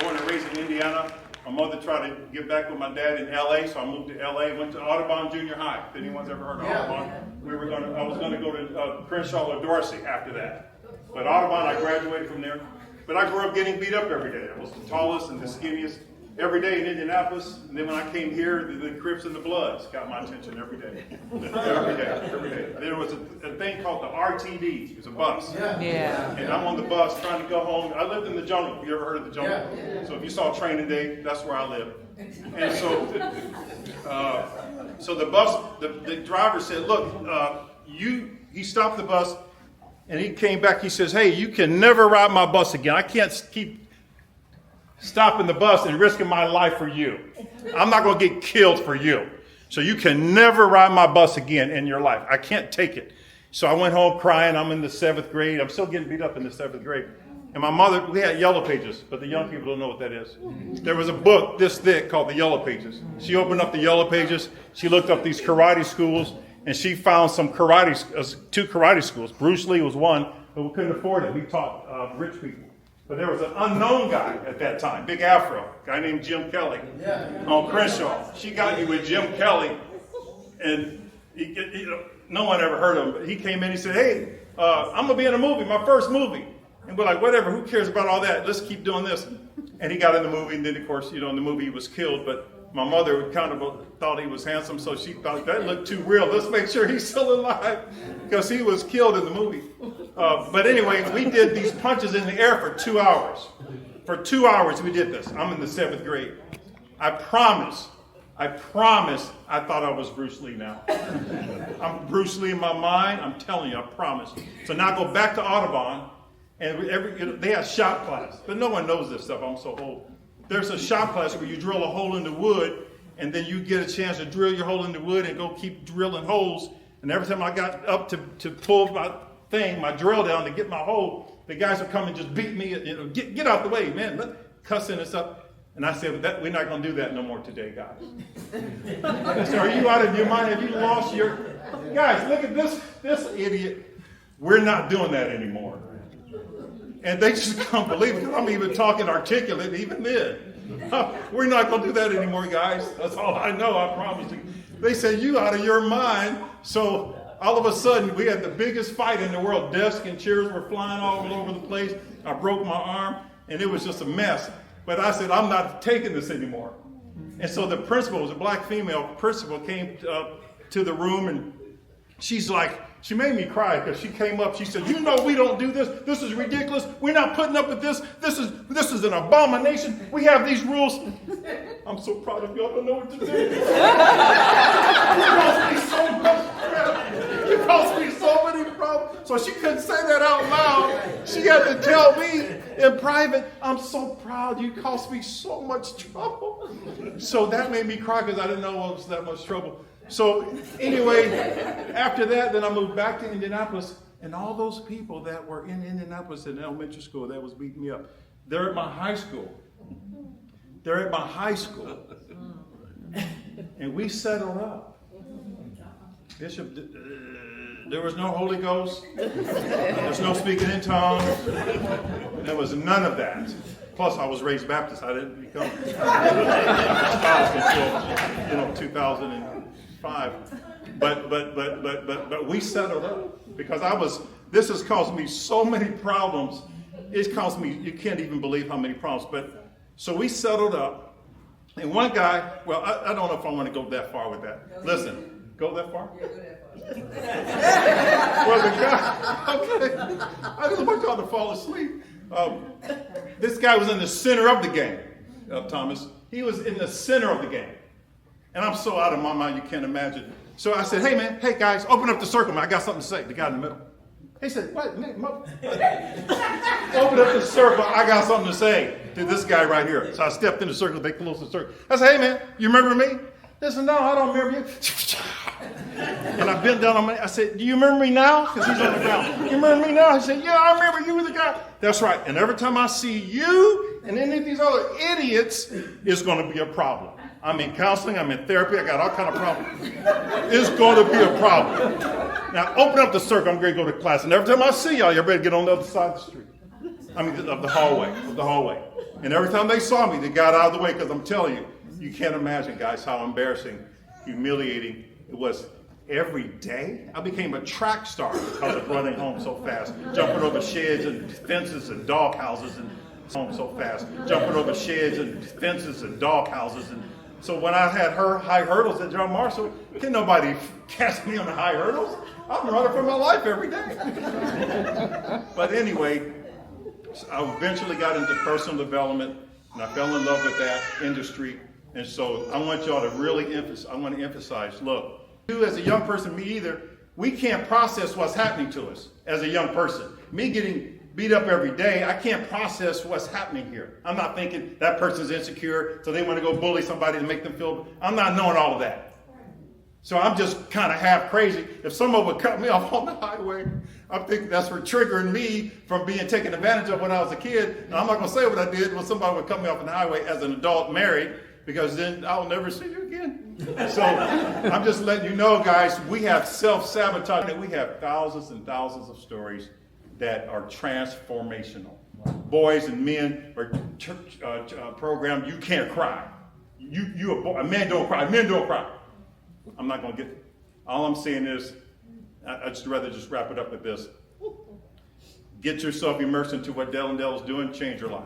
born and raised in Indiana. My mother tried to get back with my dad in LA, so I moved to LA, went to Audubon Junior High. If anyone's ever heard of Audubon, I was gonna go to Crenshaw or Dorsey after that. But Audubon, I graduated from there. But I grew up getting beat up every day. I was the tallest and the skinniest every day in Indianapolis. And then when I came here, the Crips and the Bloods got my attention every day. every day. There was a thing called the RTD. It was a bus. Yeah. And I'm on the bus trying to go home. I lived in the jungle. Have you ever heard of the jungle? Yeah. So if you saw Training Day, that's where I live. And so the bus, the driver said, look, he stopped the bus. And he came back, he says, hey, you can never ride my bus again. I can't keep stopping the bus and risking my life for you. I'm not going to get killed for you. So you can never ride my bus again in your life. I can't take it. So I went home crying. I'm in the 7th grade. I'm still getting beat up in the 7th grade. And my mother, we had Yellow Pages, but the young people don't know what that is. There was a book this thick called the Yellow Pages. She opened up the Yellow Pages. She looked up these karate schools. And she found some two karate schools. Bruce Lee was one, but we couldn't afford it. We taught rich people. But there was an unknown guy at that time, big afro, a guy named Jim Kelly on Crenshaw. She got me with Jim Kelly, and no one ever heard of him. But he came in, he said, hey, I'm going to be in a movie, my first movie. And we're like, whatever, who cares about all that? Let's keep doing this. And he got in the movie, and then, of course, in the movie he was killed, but my mother kind of thought he was handsome, so she thought that looked too real. Let's make sure he's still alive, because he was killed in the movie. But anyway, we did these punches in the air for 2 hours. For 2 hours we did this. I'm in the 7th grade. I promise I thought I was Bruce Lee now. I'm Bruce Lee in my mind. I'm telling you, I promise. So now I go back to Audubon, and they had shop class. But no one knows this stuff. I'm so old. There's a shop class where you drill a hole in the wood, and then you get a chance to drill your hole in the wood and go keep drilling holes. And every time I got up to pull my drill down to get my hole, the guys would come and just beat me. Get out the way, man. Cussing and stuff. And I said, we're not going to do that no more today, guys. I said, are you out of your mind? Have you lost your... Guys, look at this idiot. We're not doing that anymore. And they just can't believe it, because I'm even talking articulate even then. We're not going to do that anymore, guys. That's all I know, I promise you. They said, you out of your mind. So all of a sudden, we had the biggest fight in the world. Desks and chairs were flying all over the place. I broke my arm, and it was just a mess. But I said, I'm not taking this anymore. And so the principal, was a black female principal, came to the room, and she's like, she made me cry, because she came up, she said, you know we don't do this. This is ridiculous. We're not putting up with this. This is an abomination. We have these rules. I'm so proud of you. I don't know what to do. You caused me so much crap. You caused me so many problems. So she couldn't say that out loud. She had to tell me in private, I'm so proud. You caused me so much trouble. So that made me cry, because I didn't know it was that much trouble. So anyway, after that, then I moved back to Indianapolis, and all those people that were in Indianapolis in elementary school that was beating me up, they're at my high school. And we settled up. Bishop, there was no Holy Ghost. There's no speaking in tongues. There was none of that. Plus, I was raised Baptist. I didn't become until 2005. But we settled up, because this has caused me so many problems. It's caused me, you can't even believe how many problems. But so we settled up, and one guy, well, I don't know if I want to go that far with that. Listen, go that far? Well, the guy, okay, I just want y'all to fall asleep. This guy was in the center of the game, Thomas. He was in the center of the game. And I'm so out of my mind, you can't imagine. So I said, hey guys, open up the circle, man. I got something to say. The guy in the middle. He said, what? Open up the circle. I got something to say to this guy right here. So I stepped in the circle. They closed the circle. I said, hey, man, you remember me? They said, no, I don't remember you. And I bent down on my, I said, do you remember me now? Because he's on the ground. You remember me now? He said, yeah, I remember you were the guy. That's right. And every time I see you and any of these other idiots, it's going to be a problem. I'm in counseling, I'm in therapy, I got all kind of problems. It's going to be a problem. Now, open up the circle, I'm going to go to class. And every time I see y'all, you better get on the other side of the street. of the hallway. And every time they saw me, they got out of the way, because I'm telling you, you can't imagine, guys, how embarrassing, humiliating it was. Every day, I became a track star because of running home so fast, jumping over sheds and fences and dog houses, and home so fast, jumping over sheds and fences and dog houses. And so when I had high hurdles at John Marshall, can't nobody cast me on the high hurdles. I'm running for my life every day. But anyway, I eventually got into personal development, and I fell in love with that industry. And so I want y'all to really emphasize, look, you as a young person, me either, we can't process what's happening to us as a young person. Me getting beat up every day, I can't process what's happening here. I'm not thinking that person's insecure, so they want to go bully somebody to make them feel, I'm not knowing all of that. So I'm just kind of half crazy. If someone would cut me off on the highway, I'm thinking that's for triggering me from being taken advantage of when I was a kid. And I'm not going to say what I did when somebody would cut me off on the highway as an adult married, because then I'll never see you again. So I'm just letting you know, guys, we have self-sabotage. We have thousands and thousands of stories that are transformational. Boys and men are programmed, you can't cry. A man don't cry. Men don't cry. I'm not going to get it. All I'm saying is, I'd just rather wrap it up with this. Get yourself immersed into what Del and Del is doing, change your life.